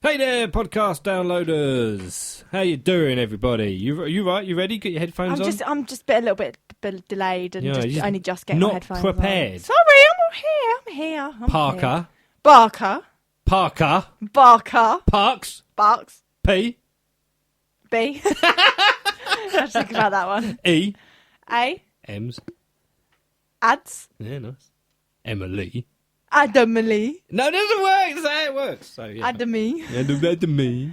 Hey there, podcast downloaders. How you doing, everybody? You right? You ready? Get your headphones on. I'm just a little bit delayed and only just getting my headphones not prepared. on. Sorry, I'm here. Parker. Barker. Parks. P. B. I was thinking about that one. E. A. M's. Ads. Yeah, nice. Emily. Adamily. No, it doesn't work. That's how it works. So, yeah. Adamy. Adamy.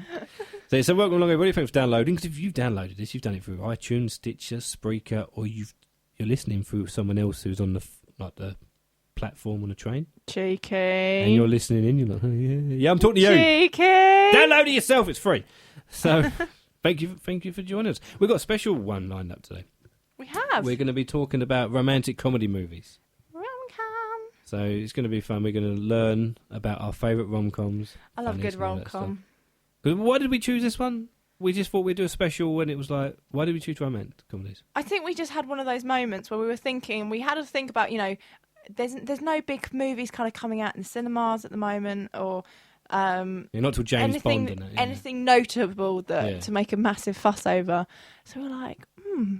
So welcome along, everybody. Thanks for downloading. Because if you've downloaded this, you've done it through iTunes, Stitcher, Spreaker, or you're listening through someone else who's on the platform on a train. Cheeky. And you're listening in. You're like, oh, yeah, I'm talking to you. Cheeky. Download it yourself. It's free. So thank you for joining us. We've got a special one lined up today. We have. We're going to be talking about romantic comedy movies. Rom-com. So it's going to be fun. We're going to learn about our favourite rom-coms. I love good rom-com. Why did we choose this one? We just thought we'd do a special when it was like, why did we choose romantic comedies? I think we just had one of those moments where we were thinking, we had to think about, there's no big movies kind of coming out in cinemas at the moment, or not till James Bond in it. Yeah. Anything notable to make a massive fuss over. So we're like,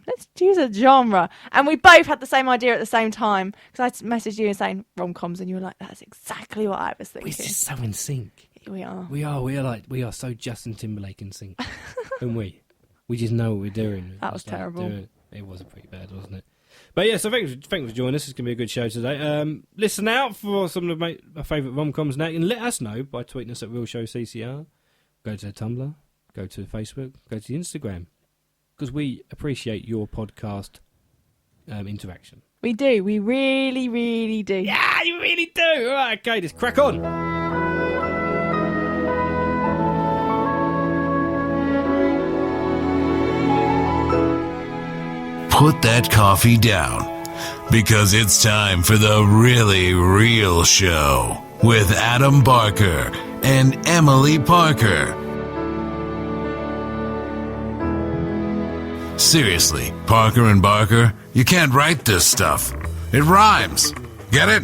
let's choose a genre. And we both had the same idea at the same time, because I messaged you and saying rom-coms, and you were like, that's exactly what I was thinking. We're just so in sync. We are. We are so Justin Timberlake in sync. And we just know what we're doing. That was terrible. It was pretty bad, wasn't it? But yeah, so thanks for joining us. It's going to be a good show today. Listen out for some of my favourite rom-coms now. And let us know by tweeting us at Real Show CCR. Go to Tumblr, go to Facebook, go to Instagram. Because we appreciate your podcast interaction. We do. We really, really do. Yeah, you really do. All right, okay, just crack on. Put that coffee down, because it's time for the Really Real Show with Adam Barker and Emily Parker. Seriously, Parker and Barker, you can't write this stuff. It rhymes. Get it?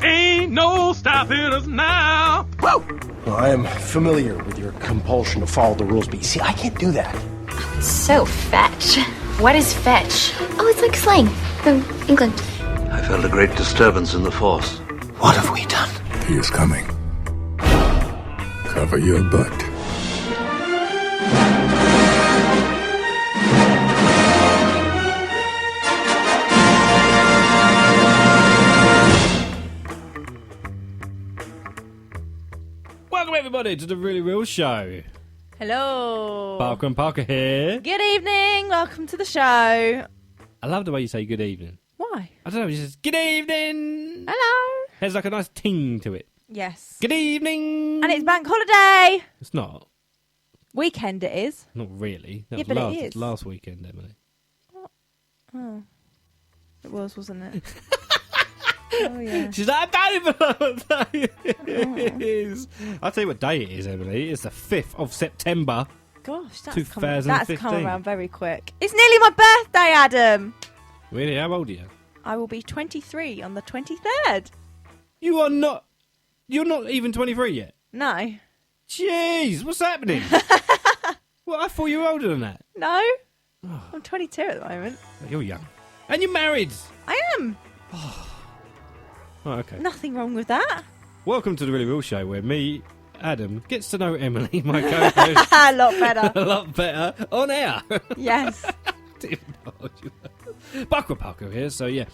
Ain't no stopping us now. Woo! Well, I am familiar with your compulsion to follow the rules, but you see, I can't do that. So fetch. What is fetch? Oh, it's like slang from England. I felt a great disturbance in the force. What have we done? He is coming. Cover your butt. Welcome everybody to the Really Real Show. Hello. Parker and Parker here. Good evening. Welcome to the show. I love the way you say good evening. Why? I don't know, it's just good evening. Hello. Has like a nice ting to it. Yes. Good evening. And it's bank holiday. It's not. Weekend it is. Not really. That Yeah, was but last, it is. last weekend, Emily. Oh. It was, wasn't it? Oh, yeah. She's like, I don't even know what day it is. I'll tell you what day it is, Emily. It's the 5th of September. Gosh, that's 2015. come around very quick. It's nearly my birthday, Adam. Really? How old are you? I will be 23 on the 23rd. You're not even 23 yet? No. Jeez, what's happening? Well, I thought you were older than that. No. I'm 22 at the moment. You're young. And you're married. I am. Oh, okay. Nothing wrong with that. Welcome to the Really Real Show, where me, Adam, gets to know Emily, my co-host, A lot better. a lot better on air. Yes. Parker here. So yeah,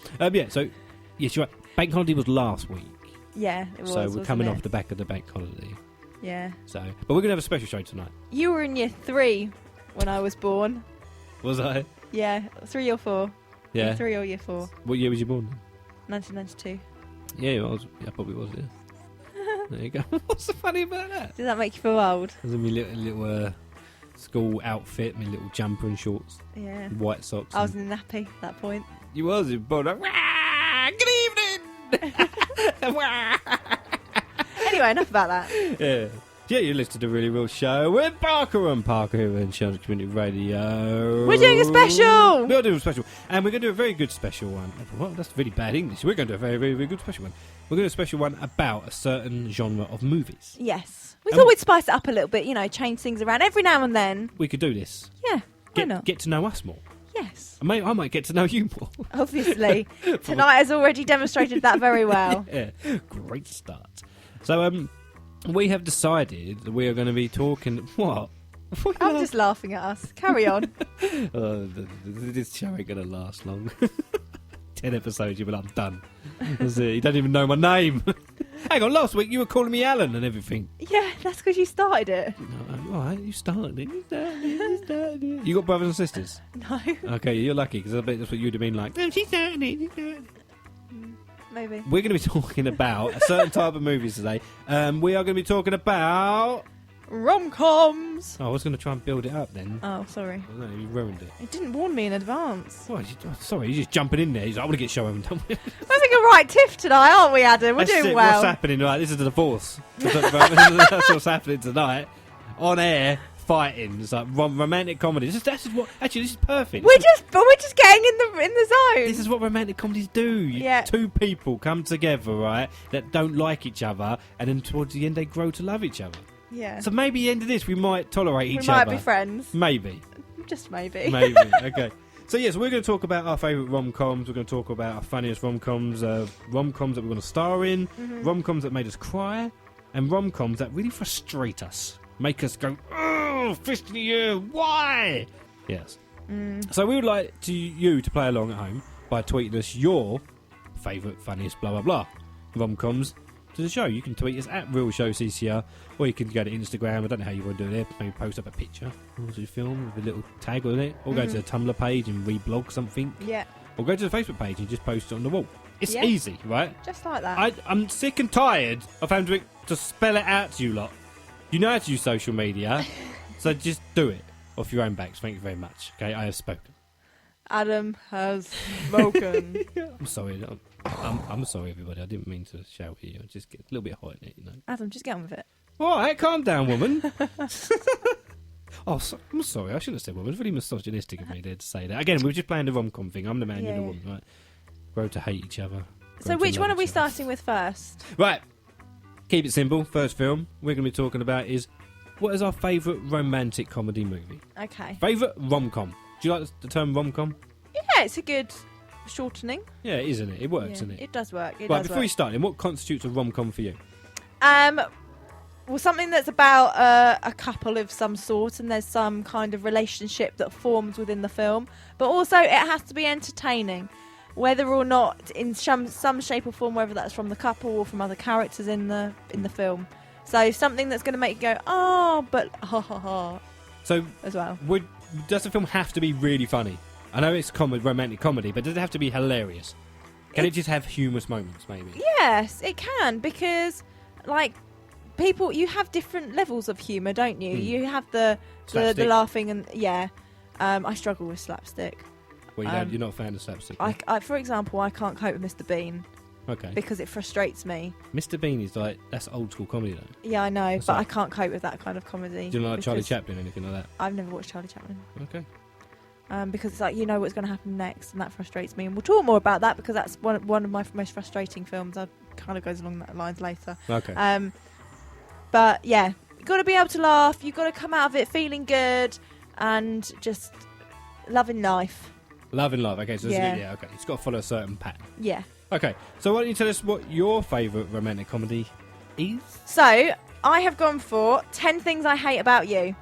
So yes, you're right. Bank holiday was last week. Yeah, it was. So we're coming wasn't off the back of the bank holiday. Yeah. So, but we're gonna have a special show tonight. You were in year 3 when I was born. Was I? Yeah, 3 or 4. Yeah. Year 3 or year 4. What year was you born? 1992. Yeah, I probably was. Yeah. There you go. What's so funny about that? Does that make you feel old? I was in my little school outfit, my little jumper and shorts, Yeah. white socks. I was in a nappy at that point. You was in born. Good evening. Anyway, enough about that. Yeah. Yeah, you listen to The Really Real Show with Parker and Parker here in Shelter Community Radio. We're doing a special! We're doing a special. And we're going to do a very good special one. Well, that's really bad English. We're going to do a very, very, very good special one. We're going to do a special one about a certain genre of movies. Yes. We thought we'd spice it up a little bit, change things around every now and then. We could do this. Yeah, why not? Get to know us more. Yes. I might get to know you more. Obviously. Tonight has already demonstrated that very well. Yeah, great start. So, we have decided that we are going to be talking... What? I'm just laughing at us. Carry on. This show ain't going to last long. 10 episodes, you'll be like, I'm done. That's it. You don't even know my name. Hang on, last week you were calling me Alan and everything. Yeah, that's because you started it. No, all right, you started it. You got brothers and sisters? No. Okay, you're lucky, because I bet that's what you'd have been like. No, she started it. Maybe. We're going to be talking about a certain type of movies today. We are going to be talking about... rom-coms. Oh, I was going to try and build it up then. Oh, sorry. No, you ruined it. You didn't warn me in advance. Well, sorry, you're just jumping in there. He's like, I want to get show over and done with. We're having a right tiff tonight, aren't we, Adam? We're doing well. What's happening? Right, this is the divorce. That's what's happening tonight. On air, fighting. It's like romantic comedy. This is perfect. We're just getting in the zone. This is what romantic comedies do. Yeah. Two people come together, right, that don't like each other, and then towards the end they grow to love each other. Yeah. So maybe at the end of this we might tolerate each other. We might be friends. Maybe. Just maybe. Maybe. Okay. So yes, we're going to talk about our favourite rom-coms. We're going to talk about our funniest rom-coms, rom-coms that we're going to star in, rom-coms that made us cry, and rom-coms that really frustrate us, make us go, oh, fist in the air, why? Yes. So we would like you to play along at home by tweeting us your favourite, funniest, blah blah blah rom-coms to the show. You can tweet us at RealShowCCR, or you can go to Instagram. I don't know how you want to do it there. Maybe post up a picture of your film with a little tag on it, or go to the Tumblr page and reblog something. Yeah. Or go to the Facebook page and just post it on the wall. It's easy, right? Just like that. I'm sick and tired of having to spell it out to you lot. You know how to use social media, so just do it off your own backs. Thank you very much. Okay, I have spoken. Adam has spoken. I'm sorry. I'm sorry, everybody. I didn't mean to shout at you. I just get a little bit hot in it, Adam, just get on with it. All right, calm down, woman. I'm sorry. I shouldn't have said woman. It's really misogynistic of me there to say that. Again, we were just playing the rom-com thing. I'm the man, you're the woman, right? Grow to hate each other. So which one are we starting with first? Right. Keep it simple. First film we're going to be talking about is, what is our favourite romantic comedy movie? Okay. Favourite rom-com. Do you like the term rom-com? Yeah, it's a good shortening. Yeah, it is, isn't it? It works, isn't it? It does work. Right, before we start, then, what constitutes a rom-com for you? Well, something that's about a couple of some sort, and there's some kind of relationship that forms within the film, but also it has to be entertaining, whether or not in some shape or form, whether that's from the couple or from other characters in the film. So something that's going to make you go, oh, but ha ha ha. So as well, does the film have to be really funny? I know it's romantic comedy, but does it have to be hilarious? Can it just have humorous moments, maybe? Yes, it can, because like people, you have different levels of humour, don't you? You have the laughing and I struggle with slapstick. Well, you're not a fan of slapstick. For example, I can't cope with Mr. Bean. Okay. Because it frustrates me. Mr. Bean is that's old school comedy though. Yeah, I know, but I can't cope with that kind of comedy. Do you like Charlie Chaplin or anything like that? I've never watched Charlie Chaplin. Okay. Because it's like, you know what's going to happen next, and that frustrates me. And we'll talk more about that, because that's one of my most frustrating films. It kind of goes along that lines later. Okay. But yeah, you've got to be able to laugh. You've got to come out of it feeling good and just loving life. Loving life. Okay, so okay. It's got to follow a certain pattern. Yeah. Okay, so why don't you tell us what your favourite romantic comedy is? So, I have gone for 10 Things I Hate About You.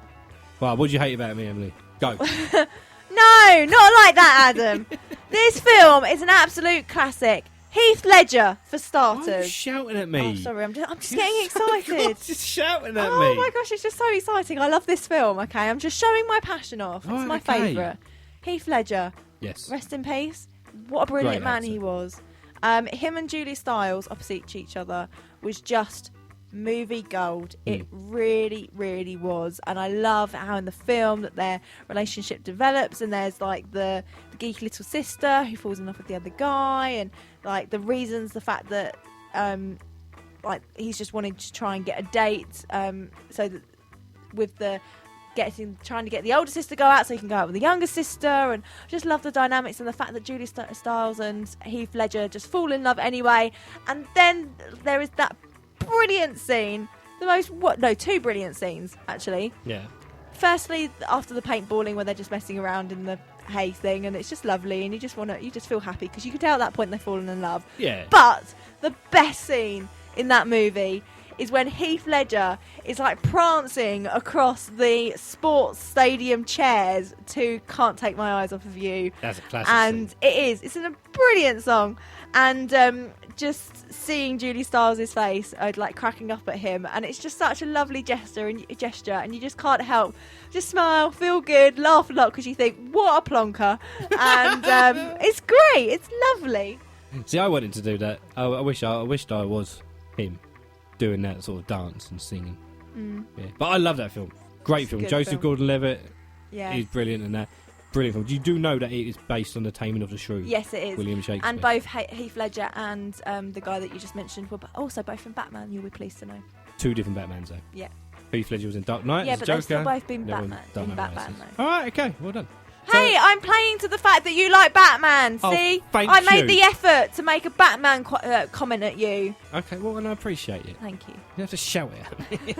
Well, what do you hate about me, Emily? Go. No, not like that, Adam. This film is an absolute classic. Heath Ledger, for starters. Why are you shouting at me? Oh, sorry, I'm just getting excited. Just shouting at me. Oh my gosh, it's just so exciting. I love this film, okay? I'm just showing my passion off. It's my favourite. Heath Ledger. Yes. Rest in peace. What a brilliant man actor. he was. Him and Julia Stiles opposite each other was just movie gold. It really, really was. And I love how in the film that their relationship develops, and there's like the geeky little sister who falls in love with the other guy, and like the reasons, the fact that like he's just wanting to try and get a date. So that with the trying to get the older sister to go out so he can go out with the younger sister, and I just love the dynamics and the fact that Julia Stiles and Heath Ledger just fall in love anyway. And then there is that brilliant scene, two brilliant scenes actually. Yeah. Firstly, after the paintballing where they're just messing around in the hay thing, and it's just lovely, and you just feel happy because you can tell at that point they've fallen in love. Yeah. But the best scene in that movie is when Heath Ledger is like prancing across the sports stadium chairs to "Can't Take My Eyes Off of You." That's a classic And scene. it's a brilliant song. And just seeing Julie Stiles' face, like cracking up at him, and it's just such a lovely gesture, and you just can't help just smile, feel good, laugh a lot because you think, what a plonker. And it's great, it's lovely. See, I wanted to do that. I wished I was him doing that sort of dance and singing. Yeah. But I love that film. Great It's a film. good Joseph film. Gordon-Levitt, Yeah. he's brilliant in that. Brilliant film. You do know that it is based on The Taming of the Shrew. Yes, it is. William Shakespeare. And both Heath Ledger and the guy that you just mentioned were also both in Batman, you'll be pleased to know. Two different Batmans, though. Yeah. Heath Ledger was in Dark Knight Yeah, as but Joker. they've still both been The other one, Batman. Dark In Knight Batman, Rises. though. All right, okay, well done. Hey, I'm playing to the fact that you like Batman. Oh, See, thank I made you. the effort to make a Batman comment at you. Okay, well, and I appreciate it. Thank you. You have to shout it at me.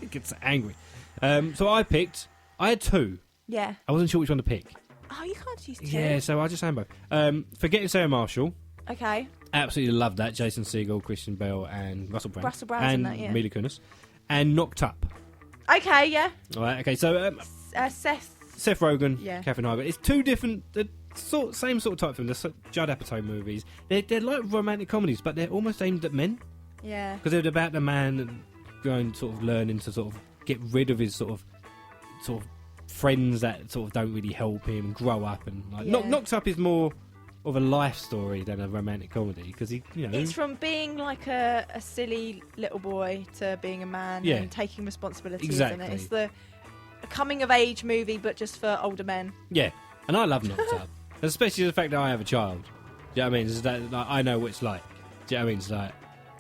It gets angry. So I had two. Yeah. I wasn't sure which one to pick. Oh, you can't choose two. Yeah, so I just had both. Forgetting Sarah Marshall. Okay. Absolutely loved that. Jason Segel, Christian Bale, and Russell Brand. Russell Brand's and in that, yeah. Mila Kunis. And Knocked Up. Okay, yeah. All right, okay, so Seth Rogen, Yeah. Katherine Heigl. It's two different, same sort of type film. They're Judd Apatow movies. They're like romantic comedies, but they're almost aimed at men. Yeah. Because they're about the man going, sort of learning to sort of get rid of his sort of friends that sort of don't really help him grow up, and like Yeah. Knocked Up is more of a life story than a romantic comedy because It's from being like a silly little boy to being a man Yeah. and taking responsibilities. Exactly. And it's a coming of age movie, but just for older men. Yeah, and I love Knocked Up, especially the fact that I have a child. Do you know what I mean? It's that, like, I know what it's like. Do you know what I mean? It's like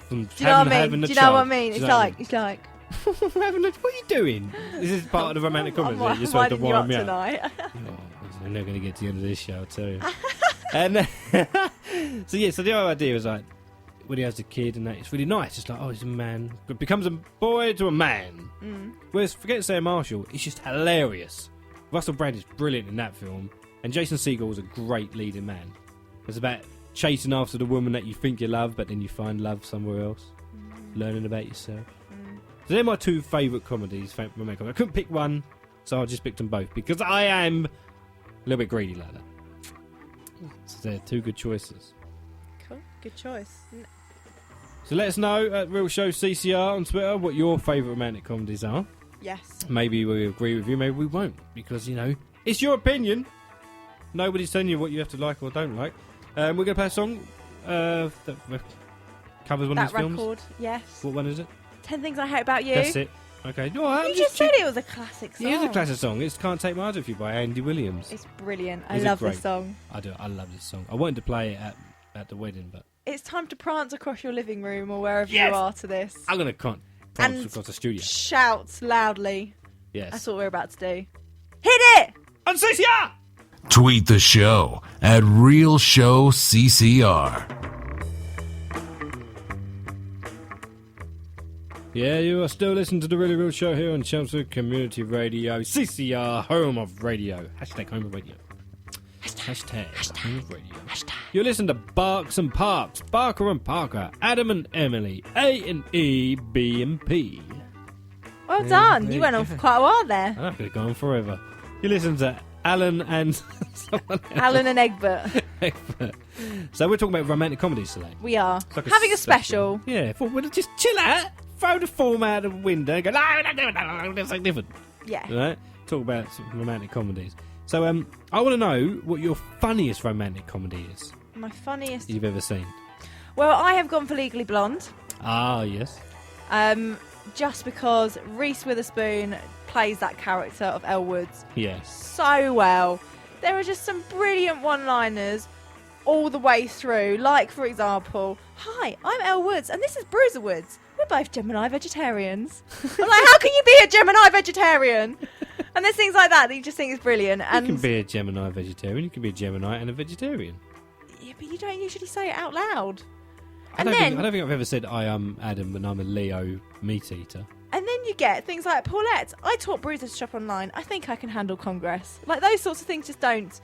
from Do you know what I mean? having a Do you know what I child. mean? Do It's you know what I like, it's like. mean? What are you doing? This is part of the romantic comedy. I'm You're supposed to winding you wind up me up. tonight. I'm never going to get to the end of this show, I'll tell you. And so the other idea was like when he has a kid and that, it's really nice. It's like, oh, he's a man, but becomes a boy to a man. Whereas forget Sarah Marshall, it's just hilarious. Russell Brand is brilliant in that film, and Jason Segel was a great leading man. It's about chasing after the woman that you think you love, but then you find love somewhere else. Learning about yourself. So they're my two favourite comedies. I couldn't pick one, so I just picked them both because I am a little bit greedy like that. So they're two good choices. Cool. Good choice. So let us know at Real Show CCR on Twitter what your favourite romantic comedies are. Yes. Maybe we agree with you, maybe we won't, because, it's your opinion. Nobody's telling you what you have to like or don't like. We're going to play a song that covers one of That these films. record, yes. What one is it? 10 Things I Hate About You. That's it. Okay. No, I'm You just said it was a classic song. It is a classic song. It's Can't Take My Eyes Off You by Andy Williams. It's brilliant. I Is it love great? this song. I do. I love this song. I wanted to play it at the wedding, but It's time to prance across your living room or wherever Yes! you are to this. I'm going to prance And across the studio. Shout loudly. Yes. That's what we're about to do. Hit it! On CCR! Tweet the show at Real Show CCR. Yeah, you are still listening to the Really Real Show here on Chelmsford Community Radio. CCR, home of radio. Hashtag home of radio. Hashtag home of radio. You're listening to Barks and Parks, Barker and Parker, Adam and Emily, A and E, B and P. Well done. You went on for quite a while there. I could have gone forever. You listen to Alan and someone else. Alan and Egbert. So we're talking about romantic comedies today. We are. Like Having a special. Yeah, thought we'd just chill out, throw the form out of the window, and go, no, that's something different. Yeah. Right? Talk about some romantic comedies. So I want to know what your funniest romantic comedy is My funniest. you've ever seen. Well, I have gone for Legally Blonde. Ah, yes. Just because Reese Witherspoon plays that character of Elle Woods Yes. so well. There are just some brilliant one-liners all the way through. Like, for example, Hi, I'm Elle Woods, and this is Bruiser Woods. We're both Gemini vegetarians. I'm like, how can you be a Gemini vegetarian? And there's things like that you just think is brilliant. And you can be a Gemini vegetarian. You can be a Gemini and a vegetarian. Yeah, but you don't usually say it out loud. I don't think I've ever said I am Adam and I'm a Leo meat eater. And then you get things like Paulette. I taught Bruiser to shop online. I think I can handle Congress. Like, those sorts of things just don't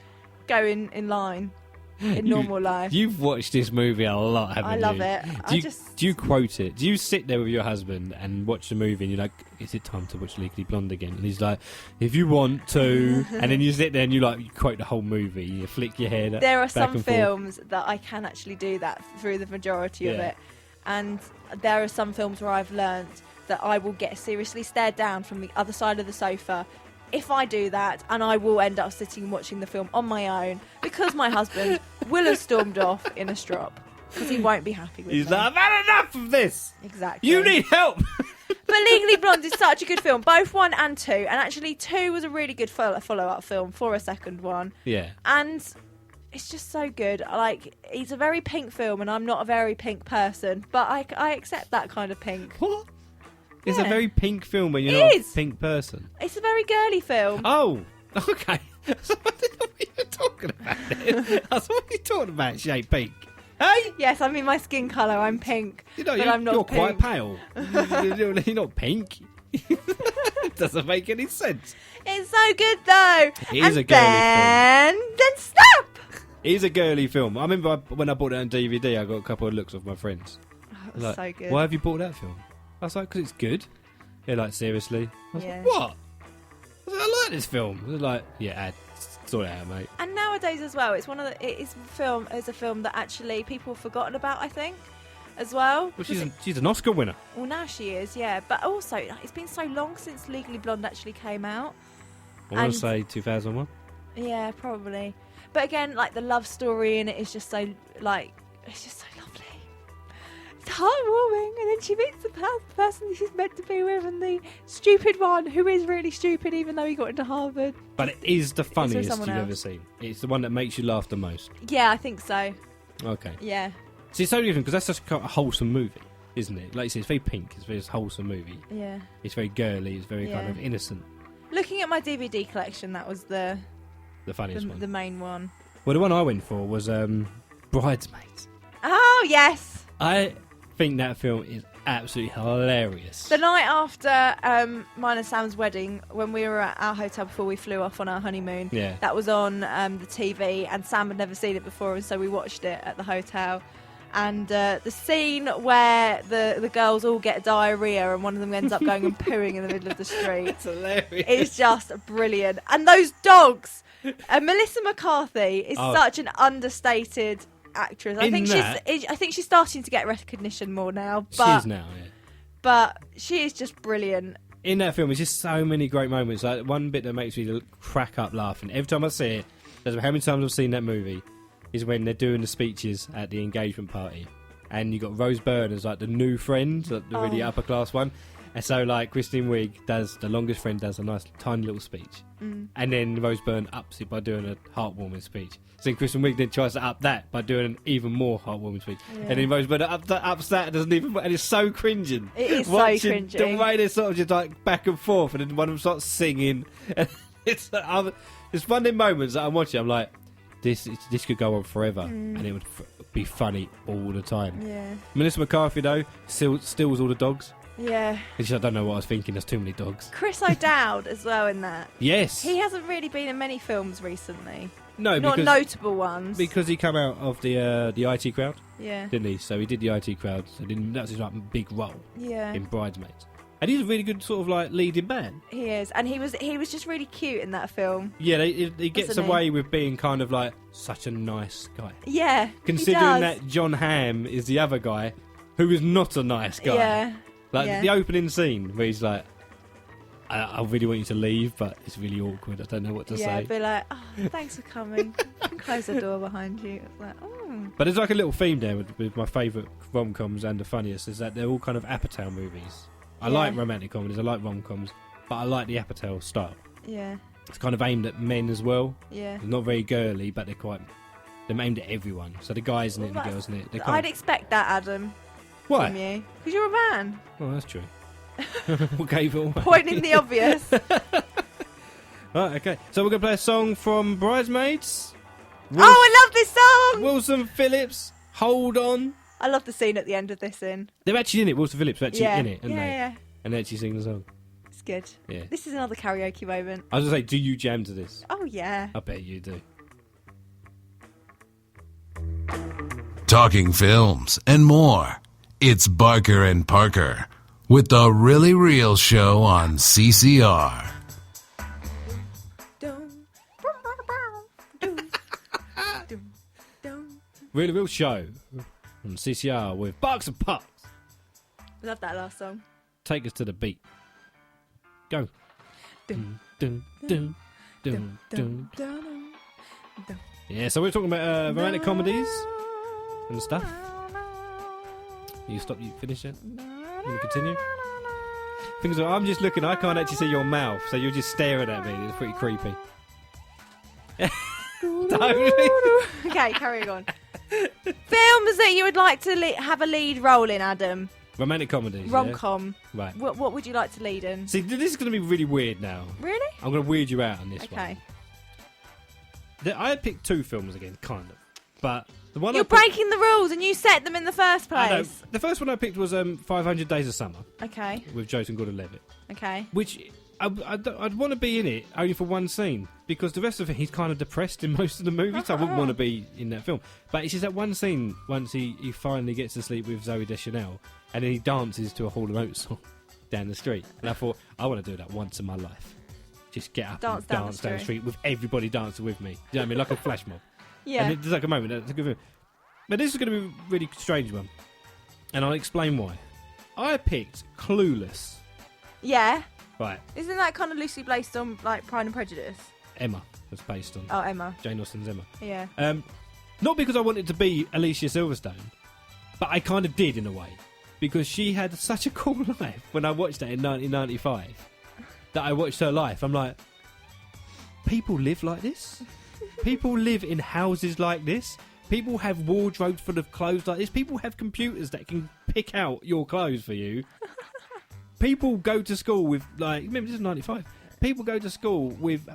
go in line in normal life. You've watched this movie a lot, haven't you? I love it. Do you quote it? Do you sit there with your husband and watch the movie and you're like, is it time to watch Legally Blonde again? And he's like, if you want to. And then you sit there and you quote the whole movie. You flick your head There are back some and forth. films that I can actually do that through the majority of it. And there are some films where I've learnt that I will get seriously stared down from the other side of the sofa if I do that, and I will end up sitting and watching the film on my own because my husband will have stormed off in a strop because he won't be happy with He's me. like, I've had enough of this. Exactly. You need help. But Legally Blonde is such a good film, both 1 and 2, and actually 2 was a really good follow-up film for a second one. Yeah. And it's just so good. Like, it's a very pink film, and I'm not a very pink person, but I accept that kind of pink. What? It's Yeah. a very pink film when you're It not is. a pink person. It's a very girly film. Oh, okay. So I didn't know what you were talking about then. I thought, what are you talking about, she ain't pink? Hey? Yes, I mean my skin colour. I'm pink, You know, but I'm not you're pink. quite pale. You're not pink. It doesn't make any sense. It's so good though. It is a girly then snap. It is a girly film. I remember when I bought it on DVD, I got a couple of looks off my friends. Oh, it was Like, so good. why have you bought that film? I was like, because it's good. They're like, seriously? I was Yeah. like, what? I like this film. They're like, yeah, sort it out, mate. And nowadays as well, it's a film that actually people have forgotten about. I think, as well. Well, she's an Oscar winner. Well, now she is, yeah. But also, it's been so long since Legally Blonde actually came out. I want And- to say 2001. Yeah, probably. But again, like the love story in it is just so it's just so lovely. It's heartwarming, and then she meets the person she's meant to be with, and the stupid one who is really stupid, even though he got into Harvard. But it is the funniest you've someone ever else? seen. It's the one that makes you laugh the most. Yeah, I think so. Okay. Yeah, See, it's so different because that's just a wholesome movie, isn't it? Like you said, it's very pink. It's a very wholesome movie. yeah. It's very girly. It's very kind Yeah. of innocent. Looking at my DVD collection, that was the funniest one. the main one. Well, the one I went for was Bridesmaids. Oh yes. I think that film is absolutely hilarious. The night after mine and Sam's wedding, when we were at our hotel before we flew off on our honeymoon, Yeah. that was on the TV, and Sam had never seen it before, and so we watched it at the hotel. And the scene where the girls all get diarrhea and one of them ends up going and pooing in the middle of the street It's hilarious. is just brilliant. And those dogs, Melissa McCarthy is Oh. such an understated actress. I In think that- I think she's starting to get recognition more now. She But is now, yeah. but she is just brilliant. In that film, there's just so many great moments. Like one bit that makes me crack up laughing every time I see it. Doesn't matter how many times I've seen that movie. Is when they're doing the speeches at the engagement party, and you got Rose Byrne as like the new friend, like the really upper class one, and so like Kristen Wiig does the longest friend does a nice tiny little speech, and then Rose Byrne ups it by doing a heartwarming speech. So then Kristen Wiig then tries to up that by doing an even more heartwarming speech, and then Rose Byrne ups that and doesn't even, and it's so cringing. It is so Watching cringing. the way they're sort of just like back and forth, and then one of them starts singing. And it's one of them moments that I'm watching. I'm like. This could go on forever, and it would be funny all the time. Yeah. Melissa McCarthy, though, steals all the dogs. Yeah. And she's like, I don't know what I was thinking, there's too many dogs. Chris O'Dowd as well in that. Yes. He hasn't really been in many films recently. No, Not because, notable ones. because he came out of the IT crowd, yeah. didn't he? So he did the IT crowd, so that's his like big role Yeah. in Bridesmaids. And he's a really good sort of like leading man. He is. And he was just really cute in that film. Yeah, he gets Wasn't he? away with being kind of like such a nice guy. Yeah. Considering he does. that John Hamm is the other guy who is not a nice guy. Yeah. Like Yeah. the opening scene where he's like, I really want you to leave, but it's really awkward. I don't know what to Yeah, say. be like, oh, thanks for coming. Close the door behind you. It's like, oh. But there's like a little theme there with my favourite rom-coms and the funniest is that they're all kind of Apatow movies. I Yeah. like romantic comedies, I like rom-coms, but I like the Apatow style. Yeah. It's kind of aimed at men as well. Yeah. It's not very girly, but they're quite They're aimed at everyone. So the guys in it and the girls in it. They I'd expect that, Adam. Why? From you. Because you're a man. Oh, that's true. What gave it away? Pointing the obvious. Right, okay. So we're going to play a song from Bridesmaids. I love this song! Wilson Phillips, Hold On. I love the scene at the end of this in. They're actually in it. Wilson Phillips are actually in it, aren't they? Yeah. And they actually sing the song. It's good. Yeah. This is another karaoke moment. I was going to say, do you jam to this? Oh, yeah. I bet you do. Talking films and more. It's Barker and Parker with The Really Real Show on CCR. Really Real Show on CCR with Barks and Parks. Love that last song. Take us to the beat. Go. Dun, dun, dun, dun, dun. Yeah, so we're talking about romantic comedies and stuff. You finish it? You continue? Things are, I'm just looking, I can't actually see your mouth, so you're just staring at me. It's pretty creepy. Okay, carry on. Films that you would like to have a lead role in, Adam? Romantic comedies. Rom-com. Yeah? Right. What would you like to lead in? See, this is going to be really weird now. Really? I'm going to weird you out on this one. Okay. I picked two films again, kind of. But the one You're breaking the rules and you set them in the first place. I know. The first one I picked was 500 Days of Summer. Okay. With Joseph Gordon-Levitt. Okay. Which I'd want to be in it only for one scene, because the rest of it he's kind of depressed in most of the movie, so I wouldn't want to be in that film. But it's just that one scene once he finally gets to sleep with Zooey Deschanel and then he dances to a Hall & Oates song down the street. And I thought, I want to do that once in my life. Just get up and dance down the street with everybody dancing with me. Do you know what I mean? Like a flash mob. Yeah. And there's like a moment. That's a good film. But this is going to be a really strange one. And I'll explain why. I picked Clueless. Yeah. Right. Isn't that kind of loosely based on like Pride and Prejudice? Emma was based on. Oh, Emma. Jane Austen's Emma. Yeah. Not because I wanted to be Alicia Silverstone, but I kind of did in a way. Because she had such a cool life when I watched that in 1995. That I watched her life. I'm like, people live like this? People live in houses like this? People have wardrobes full of clothes like this? People have computers that can pick out your clothes for you? People go to school with, like, remember this is 95. People go to school with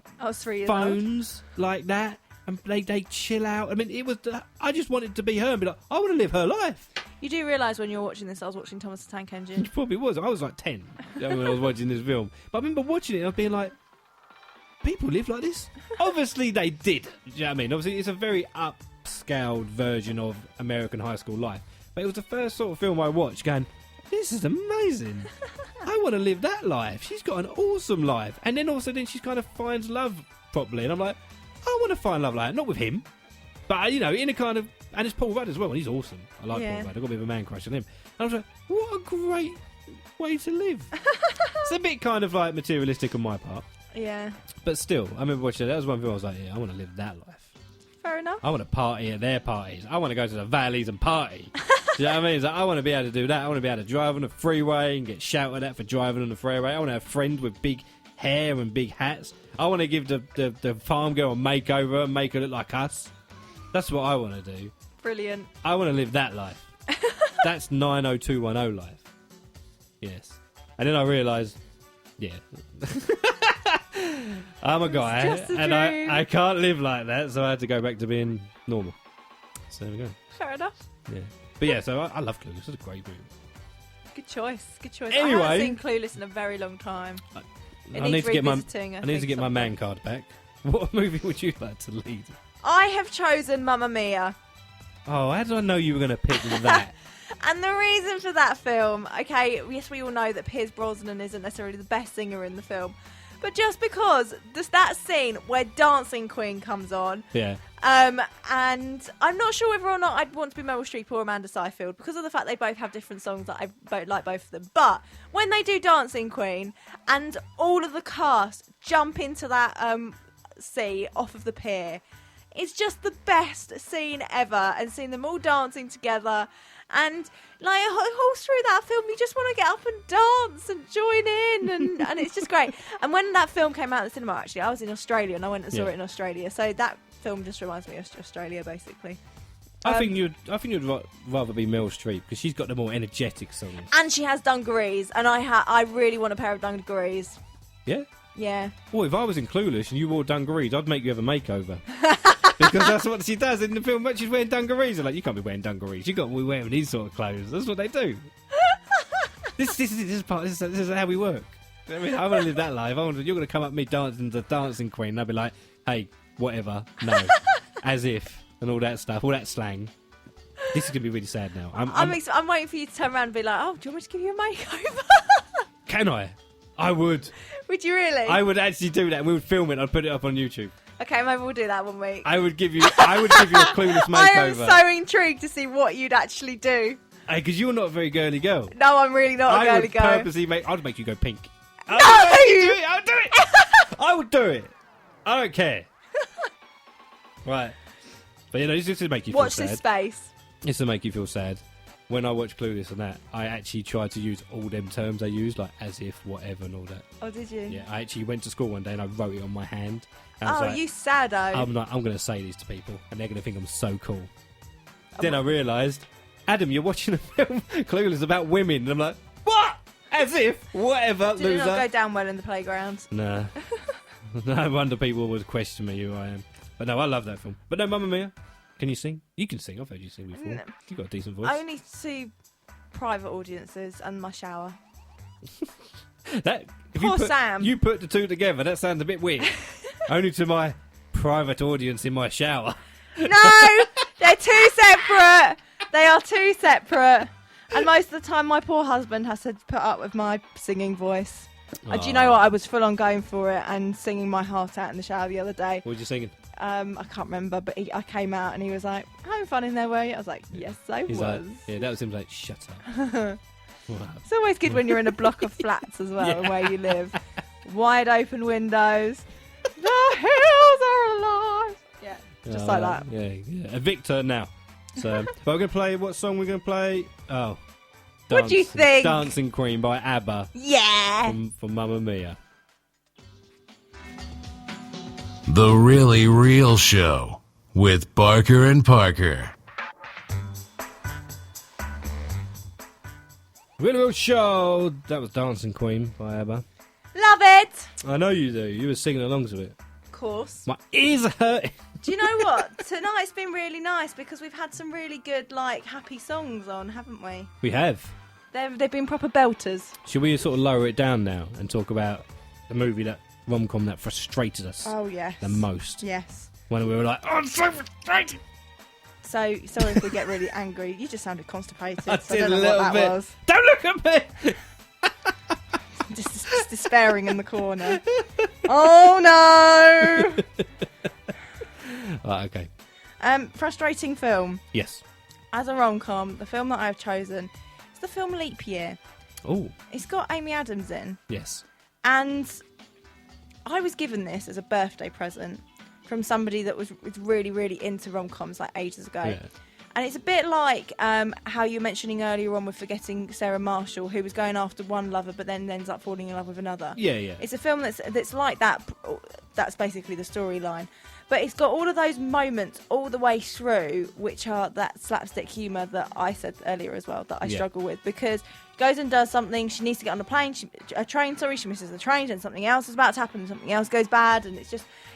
phones like that, and they chill out. I mean, it was. I just wanted to be her and be like, I want to live her life. You do realise when you're watching this, I was watching Thomas the Tank Engine. It probably was. I was like 10 when I was watching this film. But I remember watching it and I was being like, people live like this? Obviously they did. Do you know what I mean? Obviously it's a very upscaled version of American high school life. But it was the first sort of film I watched going, this is amazing. I want to live that life. She's got an awesome life. And then also then she kind of finds love properly. And I'm like, I want to find love like that. Not with him. But, you know, in a kind of... And it's Paul Rudd as well, and he's awesome. I like Paul Rudd. I've got a bit of a man crush on him. And I was like, what a great way to live. It's a bit kind of like materialistic on my part. Yeah. But still, I remember watching it. That was one film I was like, yeah, I want to live that life. Fair enough. I want to party at their parties. I want to go to the valleys and party. Do you know what I mean? It's like, I want to be able to do that. I want to be able to drive on the freeway and get shouted at for driving on the freeway. I want to have friends with big hair and big hats. I want to give the farm girl a makeover and make her look like us. That's what I want to do. Brilliant. I want to live that life. That's 90210 life. Yes. And then I realised, yeah. I'm a guy and I can't live like that, so I had to go back to being normal. So there we go. Fair enough. Yeah. But yeah, so I love Clueless. It's a great movie. Good choice. Good choice. Anyway, I haven't seen Clueless in a very long time. I need to get my man card back. What movie would you like to lead? I have chosen Mamma Mia. Oh, how did I know you were going to pick that? And the reason for that film, okay, yes, we all know that Pierce Brosnan isn't necessarily the best singer in the film, but just because there's that scene where Dancing Queen comes on, yeah, and I'm not sure whether or not I'd want to be Meryl Streep or Amanda Seyfried because of the fact they both have different songs that I like both of them. But when they do Dancing Queen and all of the cast jump into that sea off of the pier, it's just the best scene ever, and seeing them all dancing together, and like all through that film, you just want to get up and dance and join in, and it's just great. And when that film came out in the cinema, actually, I was in Australia and I went and saw it in Australia, so that film just reminds me of Australia, basically. I think you'd rather be Meryl Streep because she's got the more energetic songs. And she has dungarees, and I really want a pair of dungarees. Yeah? Yeah. Well, if I was in Clueless and you wore dungarees, I'd make you have a makeover. Because that's what she does in the film. But she's wearing dungarees. I'm like, you can't be wearing dungarees. You got to be wearing these sort of clothes. That's what they do. This is how we work. I mean, I want to live that life. You're going to come up to me dancing the dancing queen, and I'll be like, hey, whatever, no, as if, and all that stuff, all that slang. This is going to be really sad now. I'm waiting for you to turn around and be like, oh, do you want me to give you a makeover? Can I? I would. Would you really? I would actually do that. We would film it. I'd put it up on YouTube. Okay, maybe we'll do that one week. I would give you a Clueless makeover. I am so intrigued to see what you'd actually do. Hey, because you're not a very girly girl. No, I'm really not a girly girl. I'd make you go pink. No! I would do it. I would do it. I don't care. Right. But this is to make you feel sad. Watch this space. It's to make you feel sad. When I watch Clueless and that, I actually tried to use all them terms they use, like as if, whatever, and all that. Oh, did you? Yeah, I actually went to school one day and I wrote it on my hand. And I was like, you saddo. I'm going to say this to people and they're going to think I'm so cool. Then I realised, Adam, you're watching a film, Clueless, about women. And I'm like, what? As if, whatever, Did loser. it not go down well in the playground? Nah. No wonder people would question me who I am. But no, I love that film. But no, Mamma Mia, can you sing? You can sing. I've heard you sing before. No. You've got a decent voice. Only to private audiences and my shower. Sam. You put the two together, that sounds a bit weird. Only to my private audience in my shower. No! They're too separate! They are too separate. And most of the time my poor husband has to put up with my singing voice. And do you know what? I was full on going for it and singing my heart out in the shower the other day. What were you singing? I can't remember, but I came out and he was like, having fun in there, were you? I was like, yes, I was. Like, yeah, that was him like, shut up. It's always good when you're in a block of flats as well, where you live. Wide open windows. The hills are alive. Yeah, just like that. Yeah. Victor now. So, but we're going to play, what song we're going to play? Oh. What do you think? Dancing Queen by ABBA. Yeah. From Mamma Mia. The Really Real Show with Barker and Parker. Really Real Show. That was Dancing Queen by ABBA. Love it. I know you do. You were singing along to it. Of course. My ears are hurting. Do you know what? Tonight's been really nice because we've had some really good, happy songs on, haven't we? We have. They've been proper belters. Should we sort of lower it down now and talk about the movie, that rom-com that frustrated us the most? Yes. When we were like, oh, I'm so frustrated. So, sorry if we get really angry. You just sounded constipated. I don't know what that was. Don't look at me! just despairing in the corner. Oh, no! Right, okay. Frustrating film. Yes. As a rom-com, the film that I've chosen is the film Leap Year. Oh. It's got Amy Adams in. Yes. And I was given this as a birthday present from somebody that was really, really into rom-coms ages ago. Yeah. And it's a bit like how you were mentioning earlier on with Forgetting Sarah Marshall, who was going after one lover but then ends up falling in love with another. Yeah, yeah. It's a film that's like that. That's basically the storyline. But it's got all of those moments all the way through, which are that slapstick humour that I said earlier as well, that I struggle with. Because she goes and does something, she needs to get on a train, she misses the train, and something else is about to happen, and something else goes bad, and it's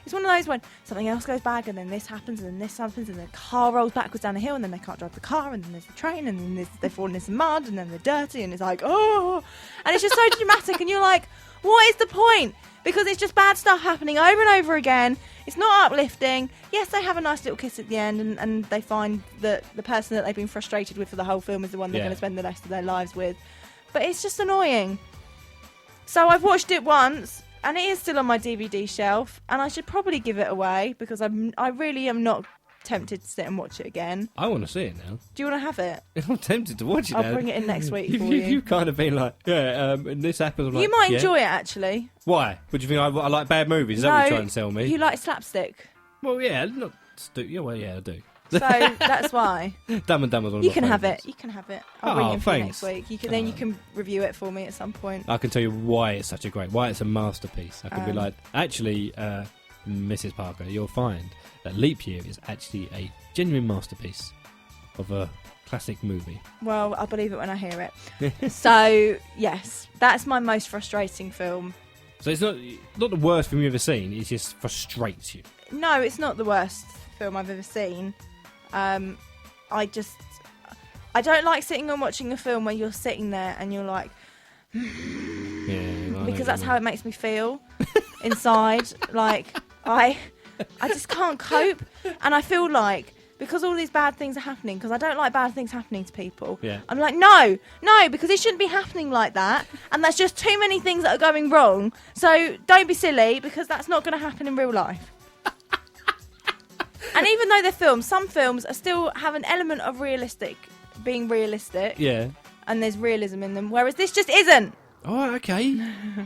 one of those when something else goes bad, and then this happens, and then this happens, and the car rolls backwards down a hill, and then they can't drive the car, and then there's the train, and then they fall in some mud, and then they're dirty, and it's like, oh! And it's just so dramatic, and you're like, what is the point? Because it's just bad stuff happening over and over again. It's not uplifting. Yes, they have a nice little kiss at the end, and they find that the person that they've been frustrated with for the whole film is the one they're going to spend the rest of their lives with. But it's just annoying. So I've watched it once, and it is still on my DVD shelf, and I should probably give it away because I really am not tempted to sit and watch it again. I want to see it now. Do you want to have it? I'm tempted to watch it now. I'll bring it in next week for you. You've kind of been like, and this happens. I'm like, you might enjoy it, actually. Why? What do you think? I like bad movies? Is that what you're trying to tell me? You like slapstick. Well, yeah, not I do. So that's why. Dumb and Dumber's one of You my can have favourites. it. You can have it. I'll bring it for you next thanks. week. Then you can review it for me at some point. I can tell you why it's a masterpiece. I can be like, actually, Mrs. Parker, you'll find that Leap Year is actually a genuine masterpiece of a classic movie. Well, I'll believe it when I hear it. So, yes, that's my most frustrating film. So it's not the worst film you've ever seen, it just frustrates you. No, it's not the worst film I've ever seen. I don't like sitting and watching a film where you're sitting there and you're like... because that's how it makes me feel inside. Like, I just can't cope. And I feel like, because all these bad things are happening, because I don't like bad things happening to people, I'm like, no, because it shouldn't be happening like that. And there's just too many things that are going wrong. So don't be silly, because that's not going to happen in real life. And even though they're films, some films are still have an element of being realistic. Yeah. And there's realism in them, whereas this just isn't. Oh, okay.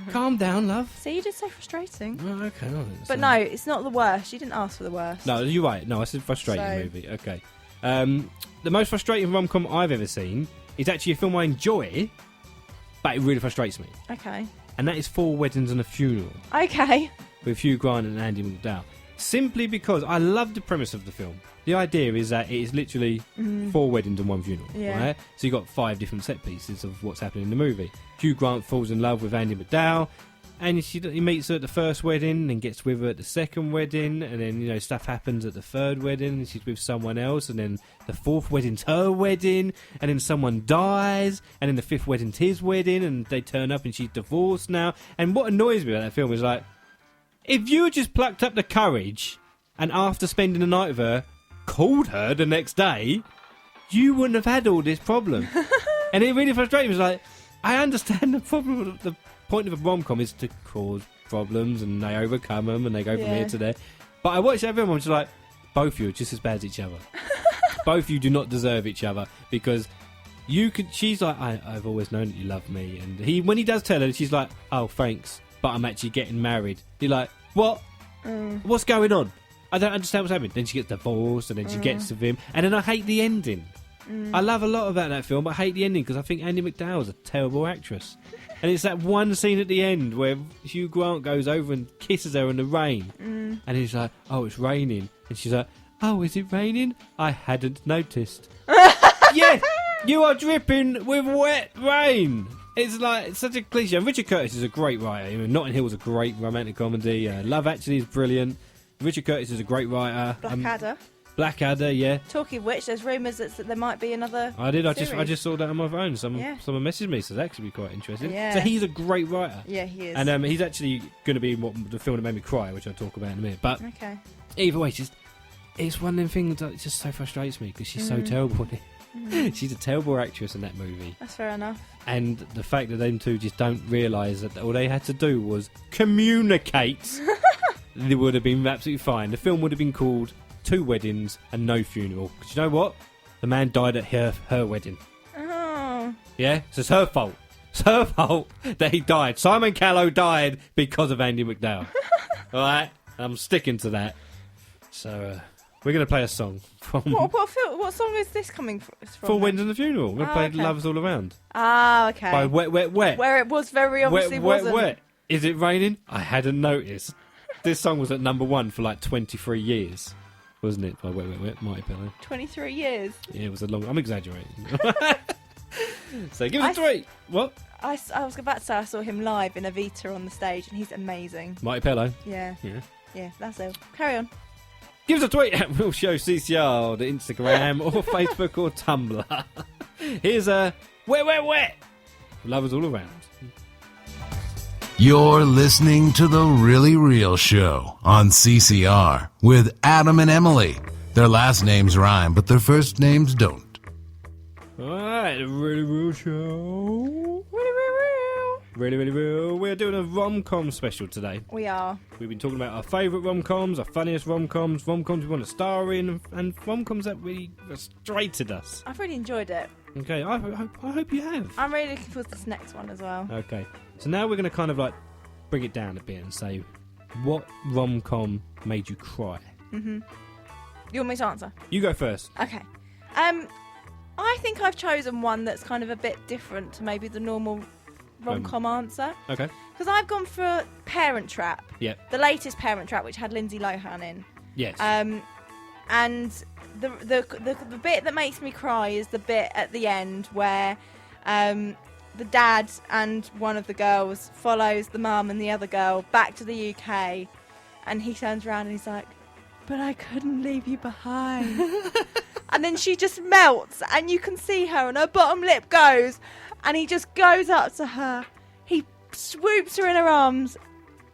Calm down, love. See, you're just so frustrating. Oh, okay. But no, it's not the worst. You didn't ask for the worst. No, you're right. No, it's a frustrating movie. Okay. The most frustrating rom-com I've ever seen is actually a film I enjoy, but it really frustrates me. Okay. And that is 4 Weddings and a Funeral. Okay. With Hugh Grant and Andy McDowell. Simply because I love the premise of the film. The idea is that it is literally 4 weddings and 1 funeral. Yeah. Right? So you've got 5 different set pieces of what's happening in the movie. Hugh Grant falls in love with Andy McDowell, and he meets her at the first wedding and gets with her at the second wedding, and then stuff happens at the third wedding and she's with someone else, and then the 4th wedding's her wedding, and then someone dies, and then the 5th wedding's his wedding, and they turn up and she's divorced now. And what annoys me about that film is, like, if you had just plucked up the courage and after spending the night with her called her the next day, you wouldn't have had all this problem. And it really frustrated me. It was like, I understand the problem. The point of a rom-com is to cause problems, and they overcome them, and they go from here to there. But I watched that film, I'm just like, both of you are just as bad as each other. Both of you do not deserve each other, because she's like, I've always known that you love me. And when he does tell her, she's like, oh, thanks, but I'm actually getting married. You're like, what? What's going on? I don't understand what's happening. Then she gets divorced, and then she gets with him. And then I hate the ending. I love a lot about that film, but I hate the ending because I think Andy McDowell's a terrible actress. And it's that one scene at the end where Hugh Grant goes over and kisses her in the rain. And he's like, oh, it's raining. And she's like, oh, is it raining? I hadn't noticed. Yeah, you are dripping with wet rain. It's like, it's such a cliche. And Richard Curtis is a great writer. Notting Hill was a great romantic comedy. Love Actually is brilliant. Richard Curtis is a great writer. Blackadder, yeah. Talking of which, there's rumours that there might be another I did. series. I just saw that on my phone. Someone messaged me, so that's actually quite interesting. Yeah. So he's a great writer. Yeah, he is. And he's actually going to be the film that made me cry, which I'll talk about in a minute. But either way, it's one of them things that just so frustrates me because she's so terrible in it. She's a terrible actress in that movie. That's fair enough. And the fact that them two just don't realise that all they had to do was communicate, they would have been absolutely fine. The film would have been called 2 Weddings and No Funeral. Because you know what? The man died at her wedding. Oh. Yeah? So it's her fault. It's her fault that he died. Simon Callow died because of Andy McDowell. Alright? I'm sticking to that. So, we're going to play a song from... What song is this coming from? 4 Weddings and the Funeral. We're going to play Love's All Around. Ah, okay. By Wet, Wet, Wet. Where it was very obviously wasn't. Wet. Is it raining? I hadn't noticed. This song was at number 1 for like 23 years. Wasn't it? By Wet, Wet, Wet, Mighty Pillow. 23 years? Yeah, it was a long... I'm exaggerating. So give us a 3. What? I was about to say I saw him live in Evita on the stage, and he's amazing. Mighty Pillow? Yeah, that's it. Carry on. Give us a tweet at Real Show CCR, the Instagram, or Facebook, or Tumblr. Here's a Wet, Wet, Wet. Love is all around. You're listening to The Really Real Show on CCR with Adam and Emily. Their last names rhyme, but their first names don't. Alright, The Really Real Show. Really, really real. We're doing a rom-com special today. We are. We've been talking about our favourite rom-coms, our funniest rom-coms, rom-coms we want to star in, and rom-coms that really frustrated us. I've really enjoyed it. Okay, I hope you have. I'm really looking forward to this next one as well. Okay, so now we're going to kind of like bring it down a bit and say, what rom-com made you cry? Mm-hmm. You want me to answer? You go first. Okay. I think I've chosen one that's kind of a bit different to maybe the normal rom-com answer. Okay. because I've gone for Parent Trap. Yep. The latest Parent Trap, which had Lindsay Lohan in. Yes. And the bit that makes me cry is the bit at the end where the dad and one of the girls follows the mum and the other girl back to the UK, and he turns around and he's like, "But I couldn't leave you behind." And then she just melts, and you can see her, and her bottom lip goes, and he just goes up to her. He swoops her in her arms,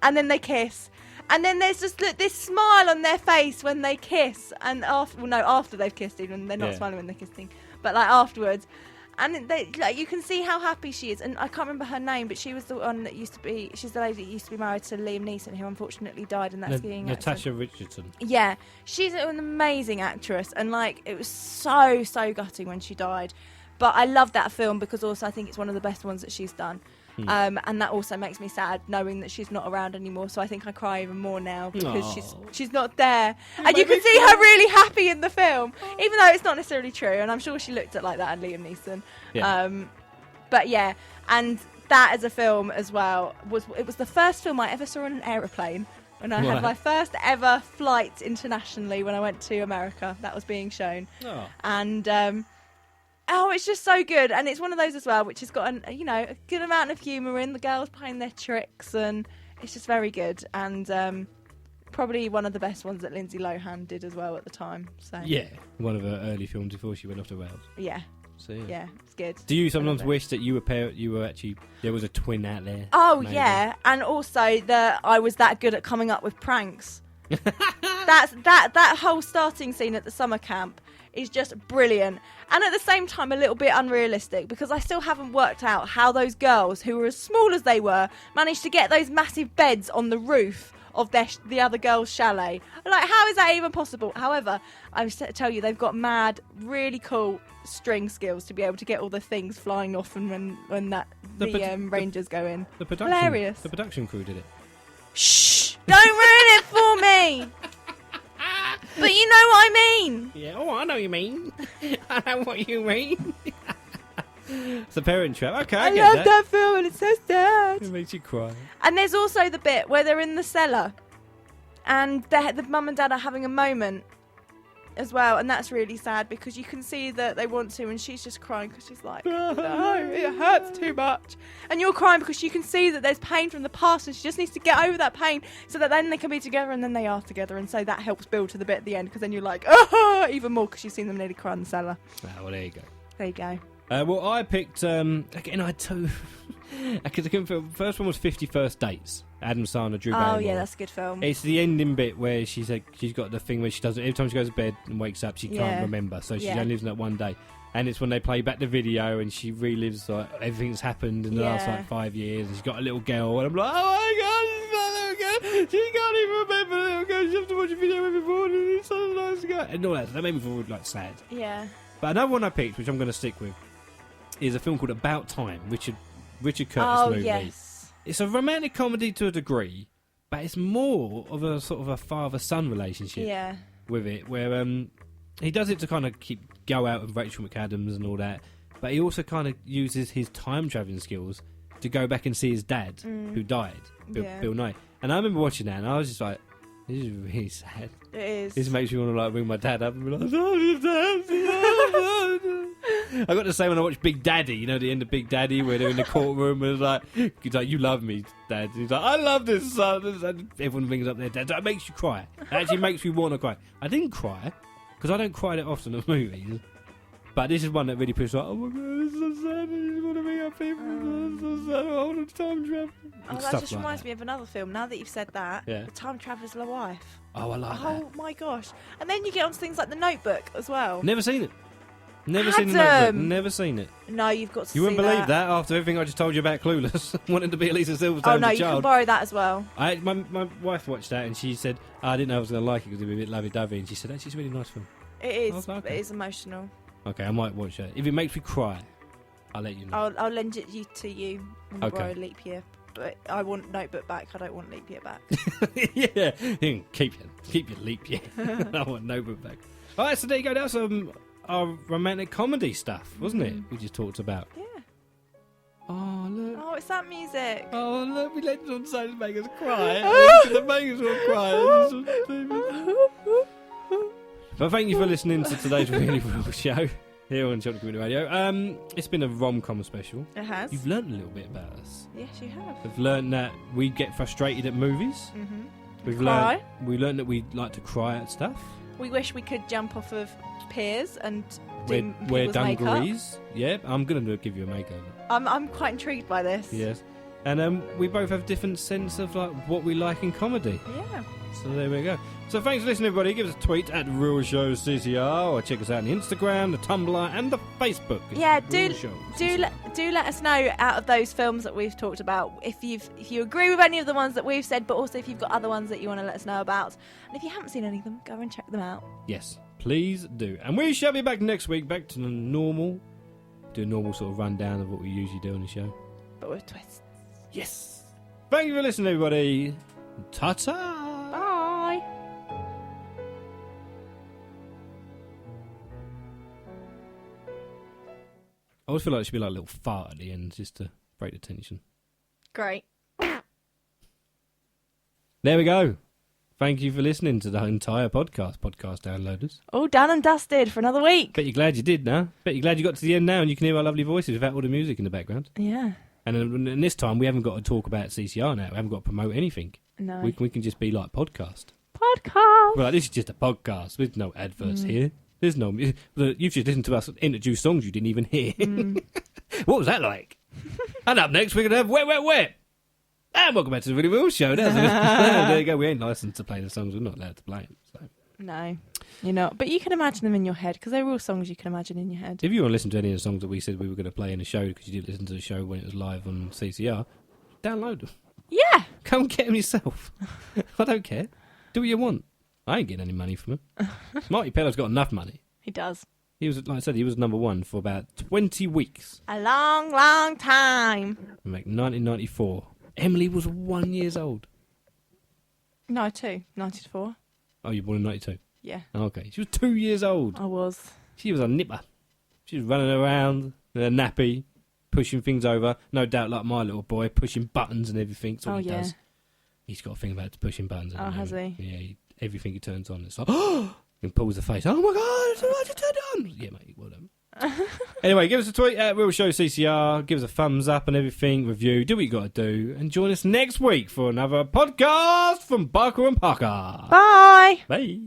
and then they kiss. And then there's just this smile on their face when they kiss, and after they've kissed, even they're not smiling when they're kissing, but like afterwards. And you can see how happy she is. And I can't remember her name, but she was the one that used to be. She's the lady that used to be married to Liam Neeson, who unfortunately died in that skiing accident. Natasha Richardson. Yeah, she's an amazing actress, and like it was so gutting when she died. But I love that film because also I think it's one of the best ones that she's done. And that also makes me sad knowing that she's not around anymore. So I think I cry even more now because she's not there. And you can see her really happy in the film, even though it's not necessarily true. And I'm sure she looked at like that at Liam Neeson. Yeah. But yeah, and that as a film as well was the first film I ever saw on an aeroplane. When I had my first ever flight internationally when I went to America, that was being shown. And it's just so good, and it's one of those as well, which has got a good amount of humour in. The girls playing their tricks, and it's just very good, and probably one of the best ones that Lindsay Lohan did as well at the time. So yeah, one of her early films before she went off the rails. Yeah. So yeah, it's good. Do you sometimes wish that you were actually there was a twin out there? Oh maybe? Yeah, and also that I was that good at coming up with pranks. that whole starting scene at the summer camp is just brilliant, and at the same time a little bit unrealistic, because I still haven't worked out how those girls, who were as small as they were, managed to get those massive beds on the roof of the other girls' chalet. Like, how is that even possible? However, I tell you, they've got mad, really cool string skills to be able to get all the things flying off, and when the Rangers go in. Hilarious. The production crew did it. Shh! Don't ruin it for me! But you know what I mean. Yeah, I know what you mean. I know what you mean. It's a Parent Trap. Okay, I get love that film, and it's so sad. It makes you cry. And there's also the bit where they're in the cellar, and the mum and dad are having a moment as well, and that's really sad because you can see that they want to, and she's just crying because she's like, no, it hurts too much, and you're crying because you can see that there's pain from the past, and she just needs to get over that pain so that then they can be together, and then they are together, and so that helps build to the bit at the end, because then you're like, even more, because you've seen them nearly cry in the cellar. Well, there you go. There you go. Well, I picked again. I had two. Because the first one was 50 First Dates. Adam Sandler, Drew Barrymore. Oh yeah, that's a good film. It's the ending bit where she's got the thing where she does it every time she goes to bed and wakes up. She can't remember, so she only lives in that one day. And it's when they play back the video and she relives like everything that's happened in the last like 5 years. And she's got a little girl, and I'm like, oh my god, she's got a little girl. She can't even remember the little girl. She has to watch a video every morning. It's so nice guy, and all that. That made me feel like sad. Yeah. But another one I picked, which I'm going to stick with, is a film called About Time, Richard Curtis movie. Yes. It's a romantic comedy to a degree, but it's more of a sort of a father-son relationship with it, where he does it to kind of go out with Rachel McAdams and all that, but he also kind of uses his time-travelling skills to go back and see his dad, who died, Bill Nye. And I remember watching that, and I was just like, this is really sad. It is. This makes me want to like ring my dad up and be like, oh, I got the same when I watched Big Daddy, you know, the end of Big Daddy where they're in the courtroom and it's like, you love me, Dad. He's like, I love this son. And everyone brings up their dad. That makes you cry. It actually makes me want to cry. I didn't cry because I don't cry that often in movies. But this is one that really pushed like, oh my god, it's so sad. I just want to meet up people. It's so sad. I want to time travel. Oh, that just reminds me of another film. Now that you've said that, The Time Traveller's Wife. Oh, I like that. Oh my gosh. And then you get on to things like The Notebook as well. Never seen it. Never seen The Notebook. Never seen it. No, you've got to see that. You wouldn't believe that after everything I just told you about Clueless. Wanting to be Alicia Silverstone as a child. Oh no, you can borrow that as well. My wife watched that and she said, I didn't know I was going to like it because it would be a bit lovey-dovey. And she said, actually, it's a really nice film. It is. Like, okay. It is emotional. Okay, I might watch that. If it makes me cry, I'll let you know. I'll lend it to you when you borrow Leap Year. But I want Notebook back. I don't want Leap Year back. Yeah, keep your Leap Year. I want Notebook back. All right, so there you go. That's our romantic comedy stuff, wasn't it? We just talked about. Yeah. Oh look! Oh, What's that music? Oh, look, we let on so to make us cry. To make us all cry. But thank you for listening to today's Really Real show here on Children Community Radio. It's been a rom-com special. It has. You've learnt a little bit about us. Yes, you have. We've learnt that we get frustrated at movies. Mm-hmm. We learnt that we like to cry at stuff. We wish we could jump off of piers and Wear people's dungarees. Yeah, I'm going to give you a makeover. I'm quite intrigued by this. Yes. And we both have different sense of like what we like in comedy. Yeah. So there we go. So thanks for listening, everybody. Give us a tweet at Real Show CCR, or check us out on the Instagram, the Tumblr, and the Facebook. Yeah, Real do Show let us know out of those films that we've talked about if you agree with any of the ones that we've said, but also if you've got other ones that you want to let us know about. And if you haven't seen any of them, go and check them out. Yes, please do. And we shall be back next week, back to the normal, do a normal sort of rundown of what we usually do on the show. But with twists. Yes. Thank you for listening, everybody. Ta-ta. Bye. I always feel like it should be like a little fart at the end just to break the tension. Great. There we go. Thank you for listening to the entire podcast downloaders. All done and dusted for another week. Bet you're glad you did now. Bet you're glad you got to the end now and you can hear our lovely voices without all the music in the background. Yeah. And this time we haven't got to talk about CCR now. We haven't got to promote anything. No. We can just be like podcast. Podcast. Well, this is just a podcast. There's no adverts here. There's no... You've just listened to us introduce songs you didn't even hear. What was that like? And up next we're going to have Wet, Wet, Wet. And welcome back to the Really Real Show. There you go. We ain't licensed to play the songs. We're not allowed to play them. So. No, you're not. But you can imagine them in your head because they're all songs you can imagine in your head. If you want to listen to any of the songs that we said we were going to play in the show because you did listen to the show when it was live on CCR, download them. Yeah. Go and get them yourself. I don't care. Do what you want. I ain't getting any money from them. Marty Peller's got enough money. He does. He was, like I said, he was number one for about 20 weeks. A long, long time. In like 1994. Emily was 1 year old. 92. 94. Oh, you were born in 92? Yeah. Okay. She was 2 years old. I was. She was a nipper. She was running around in a nappy, pushing things over. No doubt like my little boy, pushing buttons and everything. That's all he does. He's got a thing about pushing buttons. Oh, has he? Yeah, everything he turns on, it's like, oh! And pulls the face. Oh my God, I just turned it on. Yeah, mate, well done. Anyway, give us a tweet at Real Show CCR. Give us a thumbs up and everything. Review. Do what you got to do. And join us next week for another podcast from Barker and Parker. Bye. Bye.